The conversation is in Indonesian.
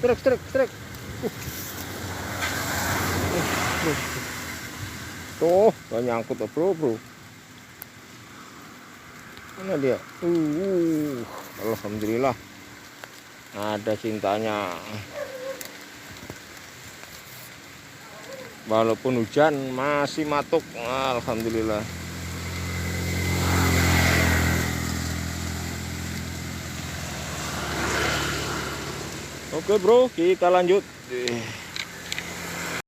Strike. Tuh, gak nyangkut tuh, bro. Mana dia? Alhamdulillah. Ada cintanya. Walaupun hujan masih matuk. Alhamdulillah. Oke bro, kita lanjut.